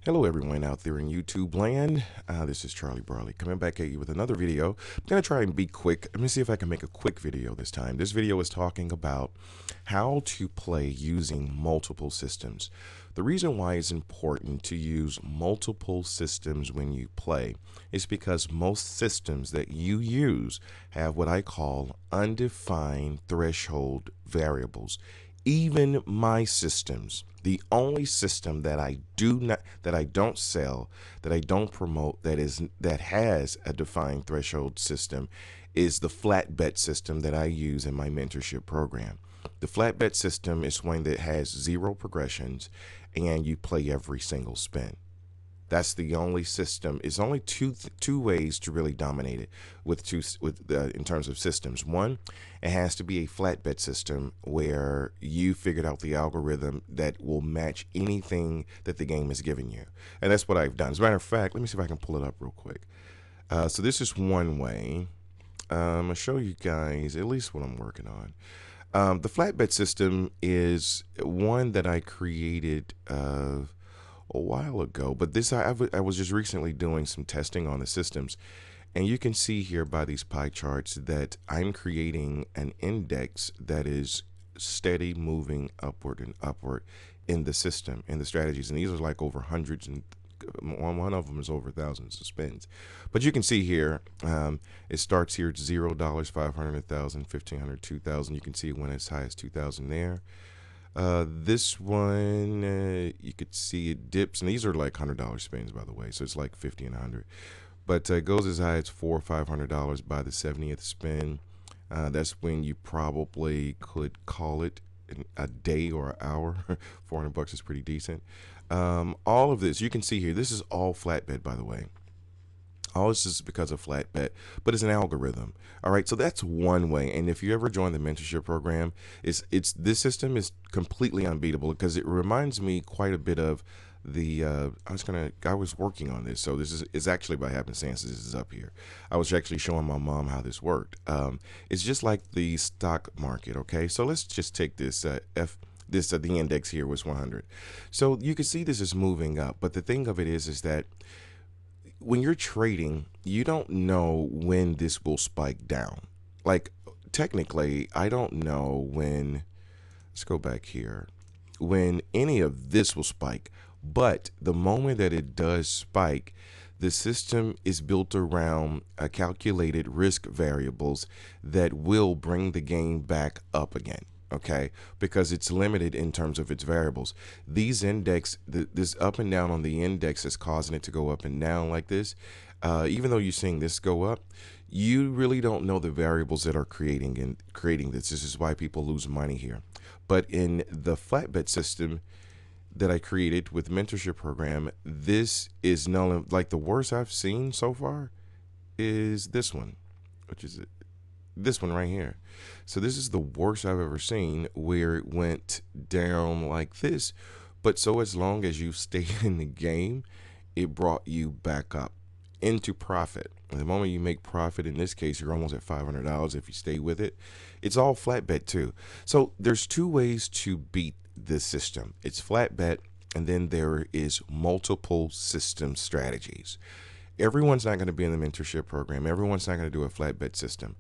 Hello everyone out there in YouTube land. This is Charlie Brawley coming back at you with another video. I'm going to try and be quick. Let me see if I can make a quick video this time. This video is talking about how to play using multiple systems. The reason why it's important to use multiple systems when you play is because most systems that you use have what I call undefined threshold variables. Even my systems, the only system that I don't sell, that I don't promote, that has a defined threshold system, is the flat bet system that I use in my mentorship program. The flat bet system is one that has zero progressions, and you play every single spin. That's the only system. It's only two ways to really dominate it in terms of systems. One, it has to be a flat bet system where you figured out the algorithm that will match anything that the game is giving you, and that's what I've done. As a matter of fact, let me see if I can pull it up real quick. So this is one way. I'm gonna show you guys at least what I'm working on. The flat bet system is one that I created a while ago, but I was just recently doing some testing on the systems, and you can see here by these pie charts that I'm creating an index that is steady moving upward and upward in the system, in the strategies, and these are like over hundreds, and one of them is over thousands of spins. But you can see here, it starts here at $0, 500, 1,000, 1,500, 2,000. You can see it went as high as 2,000 there. This one, you could see it dips, and these are like $100 spins, by the way, so it's like 50 and 100. But it goes as high as $400 or $500 by the 70th spin. That's when you probably could call it a day or an hour. $400 is pretty decent. All of this, you can see here, this is all flat bet, by the way. All this is because of flat bet, but it's an algorithm. All right, so that's one way. And if you ever join the mentorship program, this system is completely unbeatable because it reminds me quite a bit of the I was working on this, so it's actually by happenstance this is up here. I was actually showing my mom how this worked. It's just like the stock market. Okay, so let's just take this the index here was 100. So you can see this is moving up, but the thing of it is that when you're trading, you don't know when this will spike down. Like, technically, I don't know when, let's go back here, when any of this will spike. But the moment that it does spike, the system is built around calculated risk variables that will bring the game back up again. Okay, because it's limited in terms of its variables. These this up and down on the index is causing it to go up and down like this. Even though you're seeing this go up, you really don't know the variables that are creating this. This is why people lose money here. But in the flat bet system that I created with mentorship program, this is like the worst I've seen so far is this one, which is this one right here. So this is the worst I've ever seen, where it went down like this, but so as long as you stayed in the game, it brought you back up into profit. And the moment you make profit, in this case, you're almost at $500 if you stay with it. It's all flat bet too. So there's two ways to beat this system. It's flat bet, and then there is multiple system strategies. Everyone's not going to be in the mentorship program. Everyone's not going to do a flat bet system.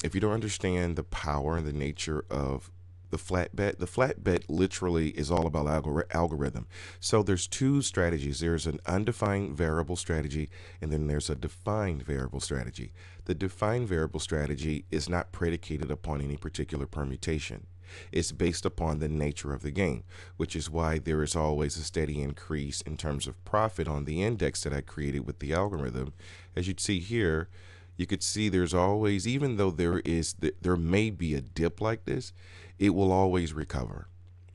If you don't understand the power and the nature of the flat bet literally is all about algorithm. So there's two strategies. There's an undefined variable strategy, and then there's a defined variable strategy. The defined variable strategy is not predicated upon any particular permutation. It's based upon the nature of the game, which is why there is always a steady increase in terms of profit on the index that I created with the algorithm. As you'd see here, you could see there's always, even though there may be a dip like this, it will always recover.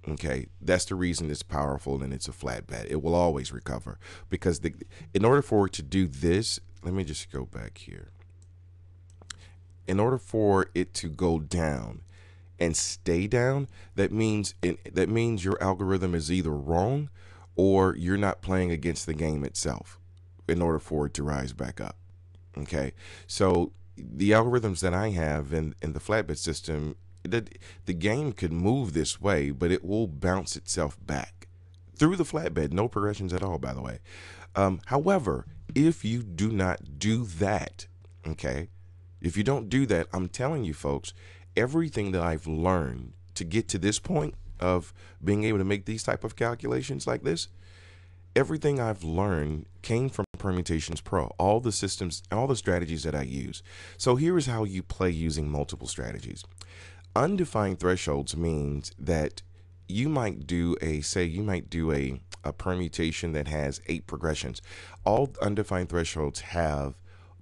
Okay, that's the reason it's powerful and it's a flat bet. It will always recover because in order for it to do this, let me just go back here. In order for it to go down and stay down, that means your algorithm is either wrong or you're not playing against the game itself in order for it to rise back up. Okay, so the algorithms that I have in the flatbed system, the game could move this way, but it will bounce itself back. through the flatbed. No progressions at all, by the way. However, if you do not do that, okay, if you don't do that, I'm telling you folks, everything that I've learned to get to this point of being able to make these type of calculations like this, everything I've learned came from Permutations Pro, all the systems, all the strategies that I use. So here is how you play using multiple strategies. Undefined thresholds means that you might do a permutation that has 8 progressions. All undefined thresholds have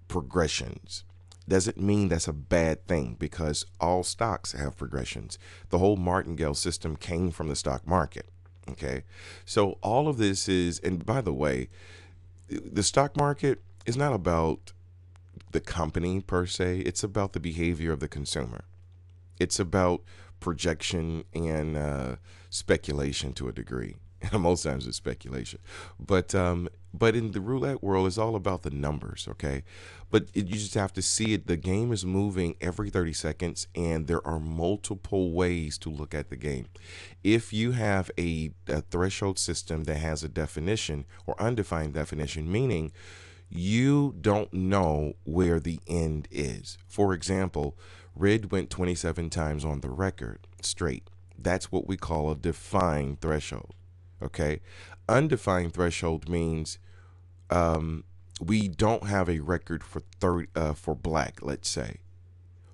progressions. Doesn't mean that's a bad thing, because all stocks have progressions. The whole martingale system came from the stock market. Okay, so all of this is, and by the way, the stock market is not about the company per se, it's about the behavior of the consumer. It's about projection and speculation to a degree. Most times it's speculation, but in the roulette world, it's all about the numbers. Okay, but you just have to see it. The game is moving every 30 seconds, and there are multiple ways to look at the game. If you have a threshold system that has a definition or undefined definition, meaning you don't know where the end is. For example, red went 27 times on the record straight. That's what we call a defined threshold. Okay, undefined threshold means we don't have a record for for black, let's say,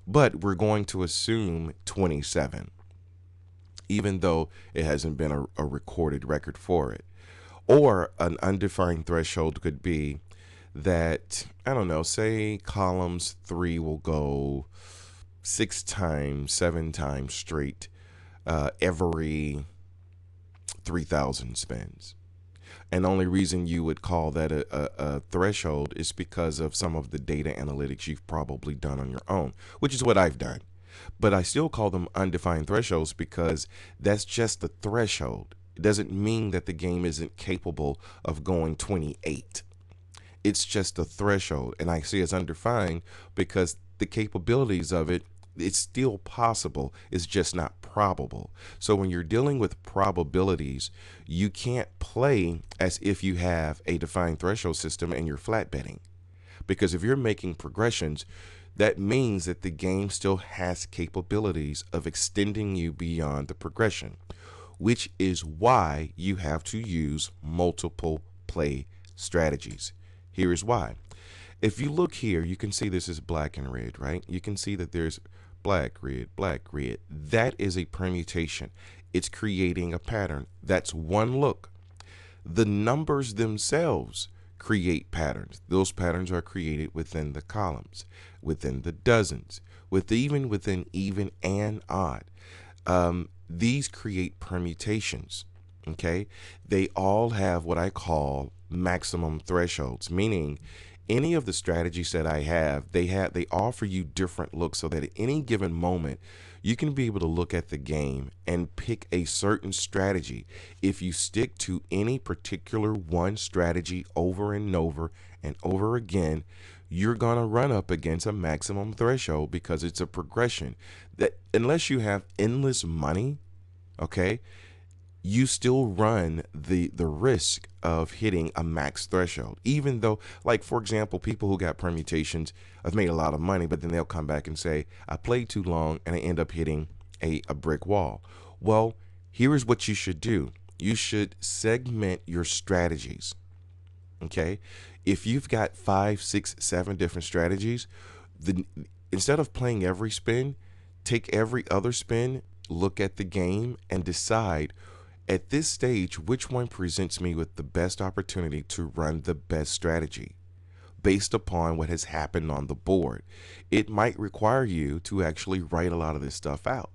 but we're going to assume 27, even though it hasn't been a recorded record for it. Or an undefined threshold could be that, I don't know, say columns 3 will go 6 times, 7 times straight every 3,000 spins. And the only reason you would call that a threshold is because of some of the data analytics you've probably done on your own, which is what I've done. But I still call them undefined thresholds because that's just the threshold. It doesn't mean that the game isn't capable of going 28. It's just a threshold, and I see it's undefined because the capabilities of it, it's still possible, it's just not probable. So when you're dealing with probabilities, you can't play as if you have a defined threshold system and you're flat betting, because if you're making progressions, that means that the game still has capabilities of extending you beyond the progression, which is why you have to use multiple play strategies. Here is why. If you look here, you can see this is black and red, right? You can see that there's black, red, black, red. That is a permutation. It's creating a pattern. That's one look. The numbers themselves create patterns. Those patterns are created within the columns, within the dozens, even within even and odd. These create permutations. Okay, they all have what I call maximum thresholds, meaning any of the strategies that I have, they offer you different looks, so that at any given moment you can be able to look at the game and pick a certain strategy. If you stick to any particular one strategy over and over and over again, you're gonna run up against a maximum threshold, because it's a progression that, unless you have endless money, okay, you still run the risk of hitting a max threshold. Even though, like, for example, people who got permutations have made a lot of money, but then they'll come back and say, I played too long and I end up hitting a brick wall. Well, here is what you should do. You should segment your strategies. Okay, if you've got 5, 6, 7 different strategies, instead of playing every spin, take every other spin, look at the game, and decide at this stage which one presents me with the best opportunity to run the best strategy based upon what has happened on the board. It might require you to actually write a lot of this stuff out.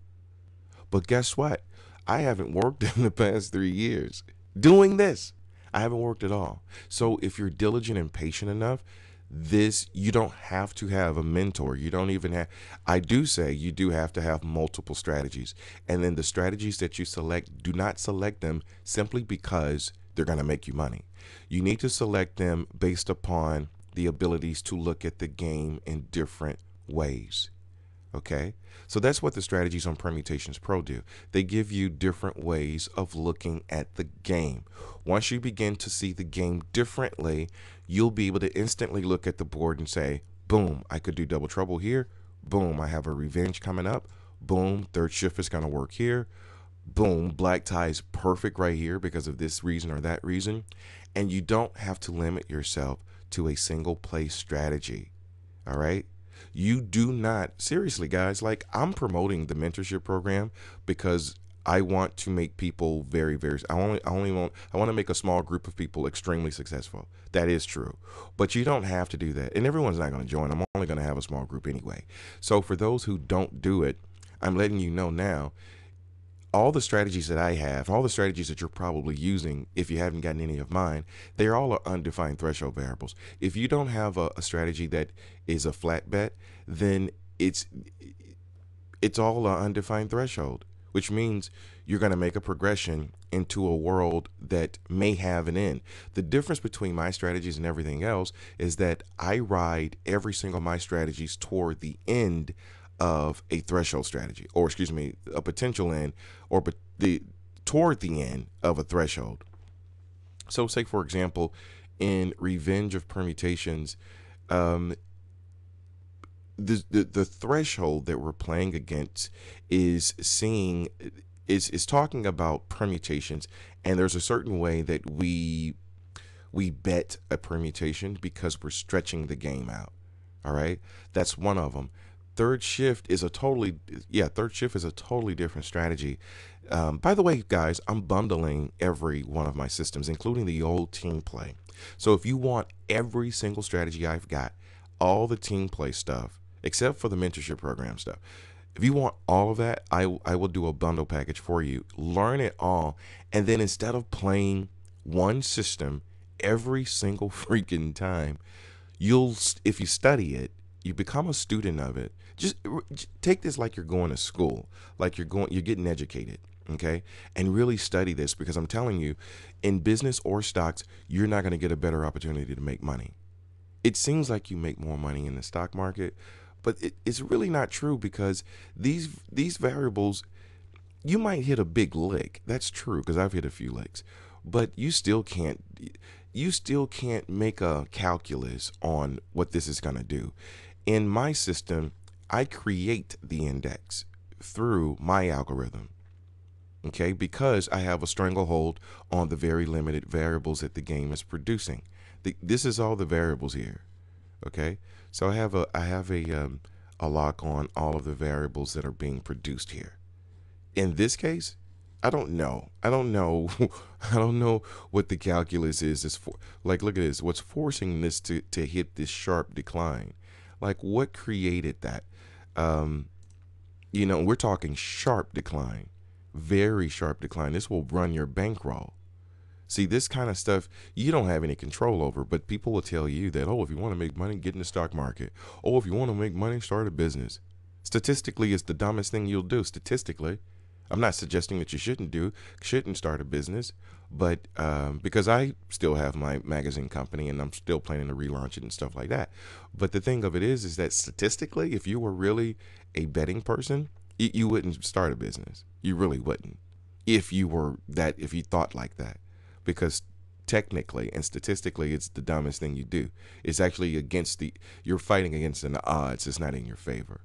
But guess what? I haven't worked in the past 3 years doing this. I haven't worked at all. So if you're diligent and patient enough, you don't have to have a mentor. You don't even have, I do say you do have to have multiple strategies. And then the strategies that you select, do not select them simply because they're going to make you money. You need to select them based upon the abilities to look at the game in different ways. Okay, so that's what the strategies on Permutations Pro do. They give you different ways of looking at the game. Once you begin to see the game differently, you'll be able to instantly look at the board and say, boom, I could do double trouble here. Boom, I have a revenge coming up. Boom, third shift is going to work here. Boom, black tie is perfect right here because of this reason or that reason. And you don't have to limit yourself to a single play strategy. All right. You do not, seriously, guys, like I'm promoting the mentorship program because I want to make people I want to make a small group of people extremely successful. That is true. But you don't have to do that. And everyone's not going to join. I'm only going to have a small group anyway. So for those who don't do it, I'm letting you know now, all the strategies that I have, all the strategies that you're probably using, if you haven't gotten any of mine, they're all undefined threshold variables. If you don't have a strategy that is a flat bet, then it's all an undefined threshold, which means you're going to make a progression into a world that may have an end. The difference between my strategies and everything else is that I ride every single of my strategies toward the end of a threshold strategy, or excuse me, a potential end, or toward the end of a threshold. So say, for example, in Revenge of Permutations, the threshold that we're playing against is talking about permutations, and there's a certain way that we bet a permutation because we're stretching the game out. All right, that's one of them. Third shift is a totally different strategy. By the way, guys, I'm bundling every one of my systems, including the old team play. So if you want every single strategy I've got, all the team play stuff, except for the mentorship program stuff, if you want all of that, I will do a bundle package for you. Learn it all, and then instead of playing one system every single freaking time, if you study it, you become a student of it. Just take this like you're going to school, like you're getting educated, okay? And really study this, because I'm telling you, in business or stocks, you're not going to get a better opportunity to make money. It seems like you make more money in the stock market, but it's really not true, because these variables, you might hit a big lick. That's true, because I've hit a few licks, but you still can't make a calculus on what this is going to do. In my system, I create the index through my algorithm, okay, because I have a stranglehold on the very limited variables that the game is producing. This is all the variables here, okay? So I have a lock on all of the variables that are being produced here. In this case, I don't know. I don't know what the calculus is for. Like, look at this. What's forcing this to hit this sharp decline? Like, what created that? We're talking sharp decline, very sharp decline. This will run your bankroll. See, this kind of stuff you don't have any control over, but people will tell you that, oh, if you want to make money, get in the stock market. Oh, if you want to make money, start a business. Statistically, it's the dumbest thing you'll do. Statistically, I'm not suggesting that you shouldn't start a business, but because I still have my magazine company and I'm still planning to relaunch it and stuff like that. But the thing of it is that statistically, if you were really a betting person, you wouldn't start a business. You really wouldn't, if you thought like that, because technically and statistically, it's the dumbest thing you do. It's actually you're fighting against the odds. It's not in your favor.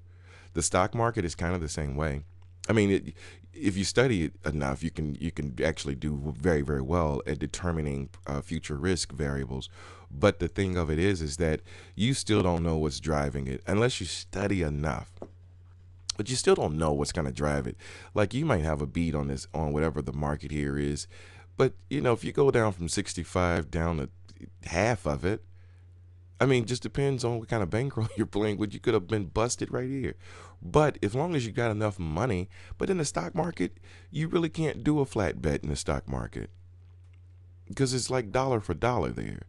The stock market is kind of the same way. I mean, if you study it enough, you can actually do very, very well at determining future risk variables. But the thing of it is that you still don't know what's driving it unless you study enough. But you still don't know what's going to drive it. Like, you might have a beat on whatever the market here is, but if you go down from 65 down to half of it, I mean, just depends on what kind of bankroll you're playing with. You could have been busted right here. But as long as you got enough money, but in the stock market, you really can't do a flat bet in the stock market, because it's like dollar for dollar there,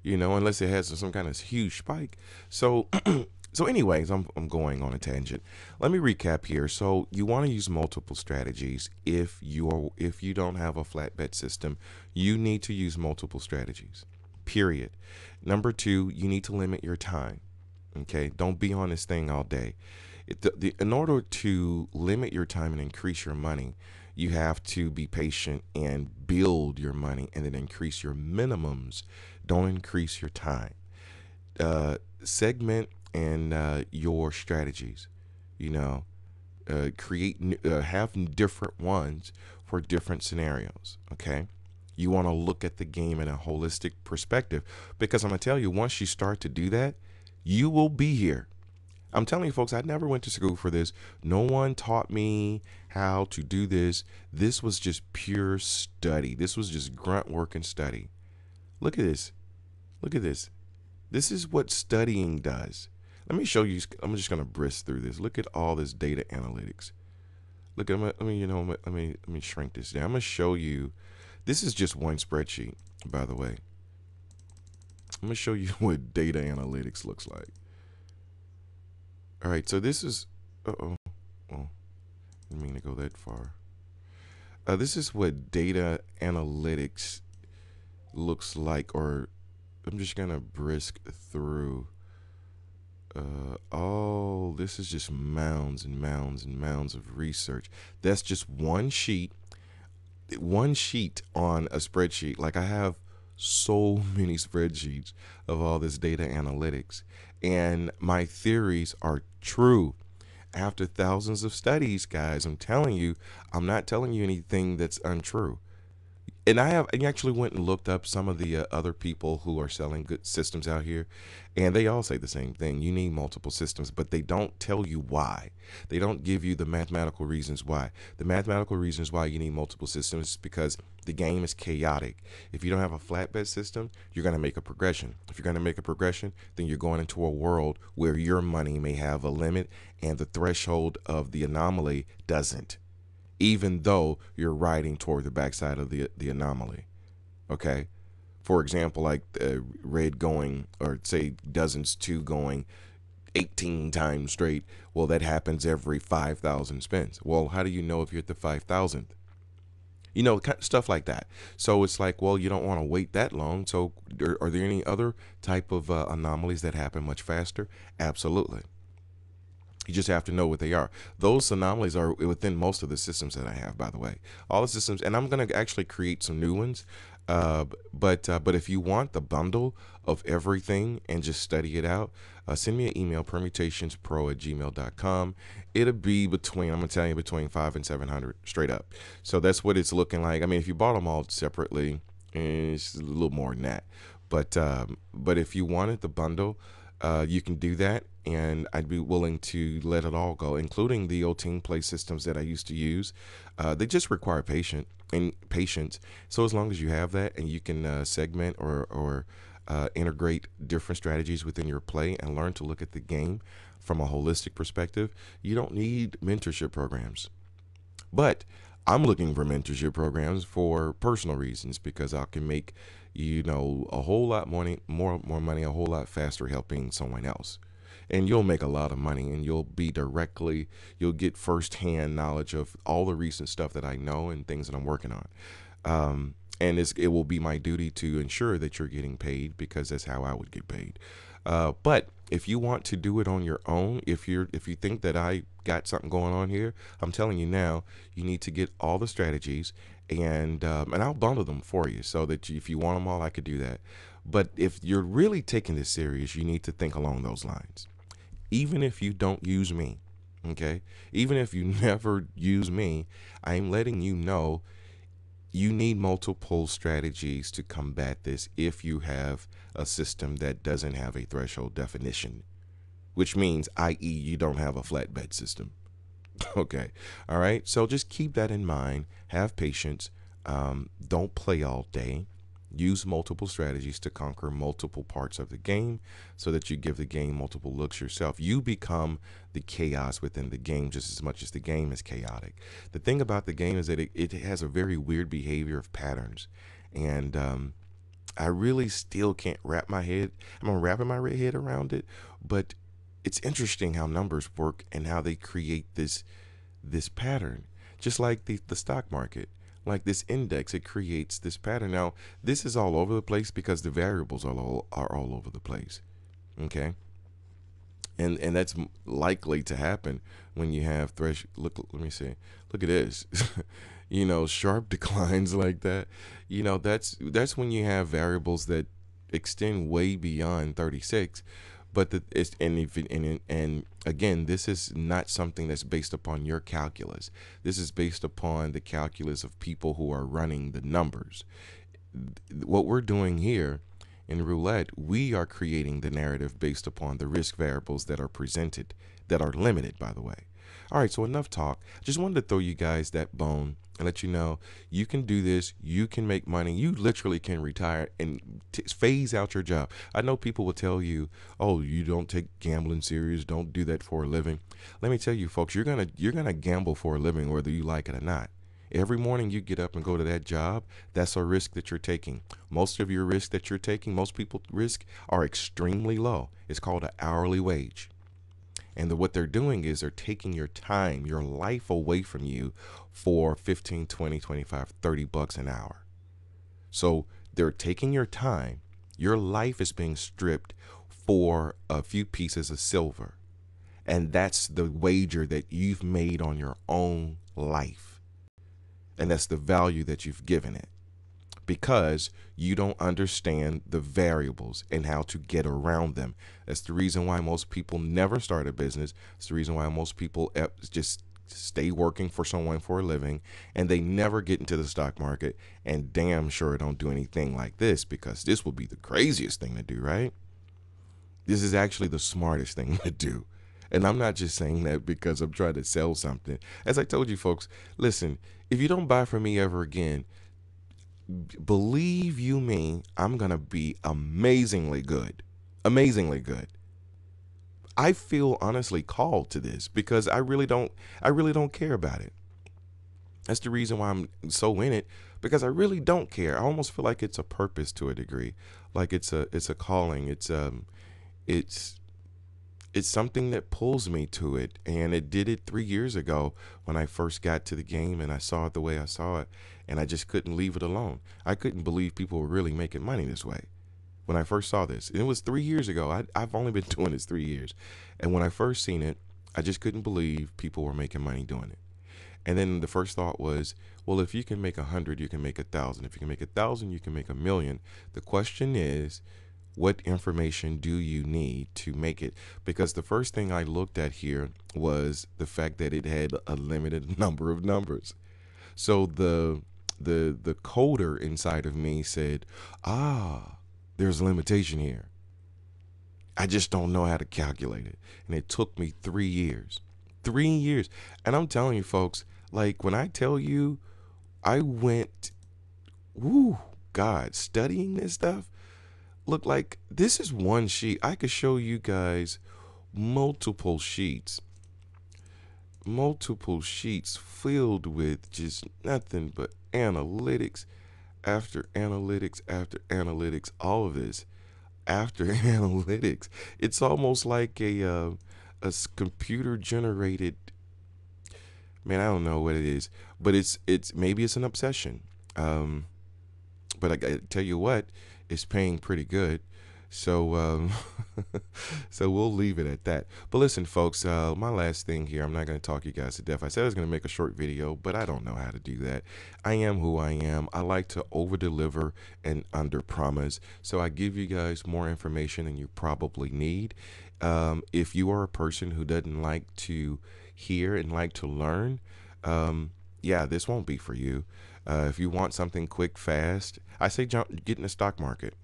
unless it has some kind of huge spike. So, anyways, I'm going on a tangent. Let me recap here. So you want to use multiple strategies. If you don't have a flat bet system, you need to use multiple strategies. Period. Number two, you need to limit your time. Okay, don't be on this thing all day. In order to limit your time and increase your money, you have to be patient and build your money and then increase your minimums. Don't increase your time. Segment and your strategies. You know, have different ones for different scenarios. Okay. You want to look at the game in a holistic perspective because I'm going to tell you, once you start to do that, you will be here. I'm telling you, folks, I never went to school for this. No one taught me how to do this. This was just pure study. This was just grunt work and study. Look at this. Look at this. This is what studying does. Let me show you. I'm just going to brisk through this. Look at all this data analytics. Look at, let me shrink this down. I'm going to show you. This is just one spreadsheet, by the way. I'm going to show you what data analytics looks like. All right, so this is, oh, I didn't mean to go that far. This is what data analytics looks like, or I'm just gonna brisk through. Oh, this is just mounds and mounds and mounds of research. That's just one sheet on a spreadsheet. Like, I have so many spreadsheets of all this data analytics, and my theories are true after thousands of studies, guys. I'm telling you, I'm not telling you anything that's untrue. And I actually went and looked up some of the other people who are selling good systems out here, and they all say the same thing. You need multiple systems, but they don't tell you why. They don't give you the mathematical reasons why. The mathematical reasons why you need multiple systems is because the game is chaotic. If you don't have a flatbed system, you're going to make a progression. If you're going to make a progression, then you're going into a world where your money may have a limit and the threshold of the anomaly doesn't, even though you're riding toward the backside of the anomaly. Okay. For example, like red going, or say dozens 2 going 18 times straight. Well, that happens every 5,000 spins. Well, how do you know if you're at the 5,000th? You know, stuff like that. So it's like, well, you don't want to wait that long. So are there any other type of anomalies that happen much faster? Absolutely. You just have to know what they are. Those anomalies are within most of the systems that I have, by the way. All the systems, and I'm going to actually create some new ones. But if you want the bundle of everything and just study it out, send me an email, permutationspro@gmail.com. It'll be between, I'm going to tell you, between 500 and 700 straight up. So that's what it's looking like. I mean, if you bought them all separately, it's a little more than that. But if you wanted the bundle, you can do that, and I'd be willing to let it all go, including the old team play systems that I used to use. They just require patience. So as long as you have that, and you can segment or integrate different strategies within your play and learn to look at the game from a holistic perspective, you don't need mentorship programs. But I'm looking for mentorship programs for personal reasons, because I can make, a whole lot more money, a whole lot faster helping someone else. And you'll make a lot of money, and you'll get firsthand knowledge of all the recent stuff that I know and things that I'm working on. And it will be my duty to ensure that you're getting paid, because that's how I would get paid. But if you want to do it on your own, if you think that I got something going on here, I'm telling you now, you need to get all the strategies, and I'll bundle them for you, so that if you want them all, I could do that. But if you're really taking this serious, you need to think along those lines. Even if you don't use me, okay? Even if you never use me, I'm letting you know you need multiple strategies to combat this if you have a system that doesn't have a threshold definition, which means, i.e., you don't have a flatbed system. Okay. All right. So just keep that in mind. Have patience. Don't play all day. Use multiple strategies to conquer multiple parts of the game, so that you give the game multiple looks yourself. You become the chaos within the game just as much as the game is chaotic. The thing about the game is that it has a very weird behavior of patterns. And I really still can't wrap my head. I'm wrapping my head around it. But it's interesting how numbers work and how they create this pattern. Just like the stock market. Like this index, it creates this pattern. Now, this is all over the place because the variables are all over the place. Okay. and that's likely to happen when you have let me see, look at this. Sharp declines like that. That's when you have variables that extend way beyond 36. But it's and again, this is not something that's based upon your calculus. This is based upon the calculus of people who are running the numbers. What we're doing here in Roulette, we are creating the narrative based upon the risk variables that are presented, that are limited, by the way. All right, so enough talk. Just wanted to throw you guys that bone and let you know you can do this. You can make money. You literally can retire and phase out your job. I know people will tell you, "Oh, you don't take gambling serious. Don't do that for a living." Let me tell you, folks, you're gonna gamble for a living whether you like it or not. Every morning you get up and go to that job, that's a risk that you're taking. Most of your risk that you're taking, most people risk, are extremely low. It's called an hourly wage. And what they're doing is they're taking your time, your life away from you for 15, 20, 25, 30 bucks an hour. So they're taking your time. Your life is being stripped for a few pieces of silver. And that's the wager that you've made on your own life. And that's the value that you've given it, because you don't understand the variables and how to get around them. That's the reason why most people never start a business. It's the reason why most people just stay working for someone for a living, and they never get into the stock market, and damn sure don't do anything like this, because this will be the craziest thing to do, right? This is actually the smartest thing to do. And I'm not just saying that because I'm trying to sell something. As I told you folks, listen, if you don't buy from me ever again, believe you me, I'm going to be amazingly good. Amazingly good. I feel honestly called to this because I really don't care about it. That's the reason why I'm so in it, because I really don't care. I almost feel like it's a purpose to a degree. Like it's a calling. It's something that pulls me to it, and it did it 3 years ago when I first got to the game and I saw it the way I saw it, and I just couldn't leave it alone. I couldn't believe people were really making money this way when I first saw this. And it was 3 years ago. I've only been doing this 3 years, and when I first seen it, I just couldn't believe people were making money doing it. And then the first thought was, well, if you can make 100, you can make 1,000. If you can make 1,000, you can make 1,000,000. The question is, what information do you need to make it? Because the first thing I looked at here was the fact that it had a limited number of numbers. So the coder inside of me said, there's a limitation here. I just don't know how to calculate it. And it took me 3 years. 3 years. And I'm telling you folks, like when I tell you I went, studying this stuff. Look, like this is one sheet. I could show you guys multiple sheets filled with just nothing but analytics after analytics after analytics, all of this after analytics. It's almost like a computer generated, man, I don't know what it is, but it's maybe it's an obsession. But I tell you what, it's paying pretty good. So so we'll leave it at that. But listen, folks, my last thing here, I'm not going to talk you guys to death. I said I was going to make a short video, but I don't know how to do that. I am who I am. I like to over deliver and under promise. So I give you guys more information than you probably need. If you are a person who doesn't like to hear and like to learn, yeah, this won't be for you. If you want something quick, fast, I say get in the stock market.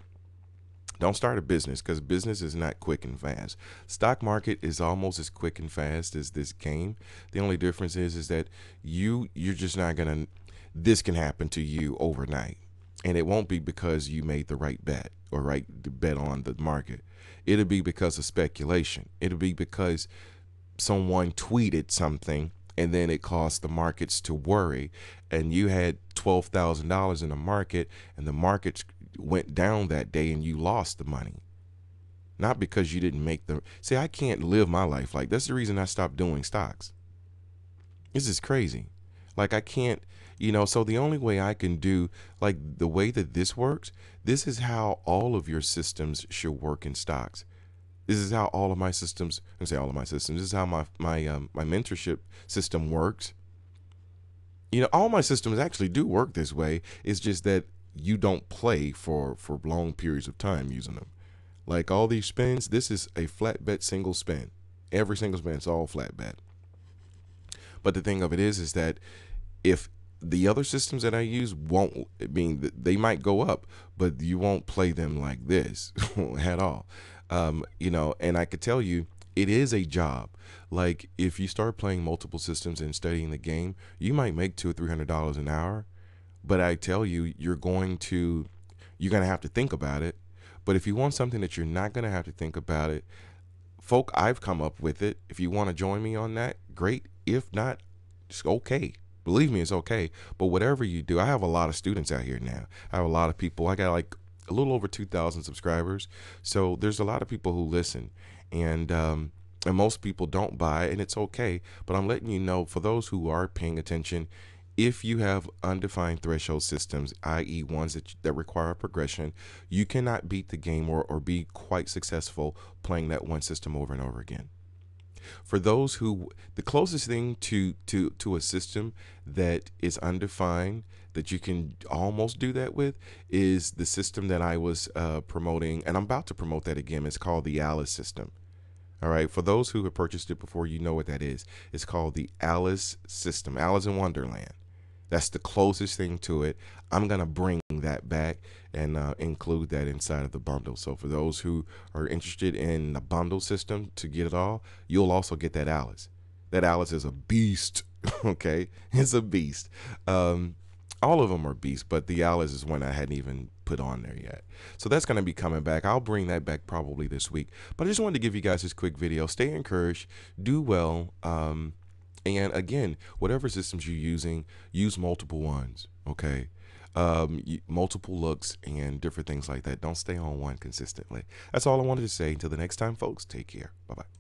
Don't start a business, because business is not quick and fast. Stock market is almost as quick and fast as this game. The only difference is that you're just not gonna. This can happen to you overnight, and it won't be because you made the right bet or bet on the market. It'll be because of speculation. It'll be because someone tweeted something, and then it caused the markets to worry, and you had $12,000 in the market, and the markets went down that day, and you lost the money. Not because you didn't make the. See, I can't live my life like that's the reason I stopped doing stocks. This is crazy. Like I can't, so the only way I can do, like the way that this works, this is how all of your systems should work in stocks. This is how all of my systems, I say all of my systems, this is how my mentorship system works. You know, all my systems actually do work this way. It's just that you don't play for long periods of time using them. Like all these spins, this is a flat bet single spin. Every single spin is all flat bet. But the thing of it is that if the other systems that I use won't, mean they might go up, but you won't play them like this at all. You know, and I could tell you, it is a job. Like if you start playing multiple systems and studying the game, you might make $200 or $300 an hour. But I tell you, you're gonna have to think about it. But if you want something that you're not gonna have to think about it, folk, I've come up with it. If you want to join me on that, great. If not, it's okay. Believe me, it's okay. But whatever you do, I have a lot of students out here now. I have a lot of people. I got like a little over 2,000 subscribers. So there's a lot of people who listen, and most people don't buy, and it's okay. But I'm letting you know, for those who are paying attention, if you have undefined threshold systems, i.e. ones that require progression, you cannot beat the game or be quite successful playing that one system over and over again. For those who, the closest thing to a system that is undefined that you can almost do that with is the system that I was promoting, and I'm about to promote that again. It's called the Alice system. All right, for those who have purchased it before, you know what that is. It's called the Alice system, Alice in Wonderland. That's the closest thing to it. I'm going to bring that back and include that inside of the bundle. So for those who are interested in the bundle system to get it all, you'll also get that Alice. That Alice is a beast, okay? It's a beast. All of them are beasts, but the Alice is one I hadn't even put on there yet. So that's going to be coming back. I'll bring that back probably this week. But I just wanted to give you guys this quick video. Stay encouraged. Do well. And again, whatever systems you're using, use multiple ones, okay? Multiple looks and different things like that. Don't stay on one consistently. That's all I wanted to say. Until the next time, folks, take care. Bye-bye.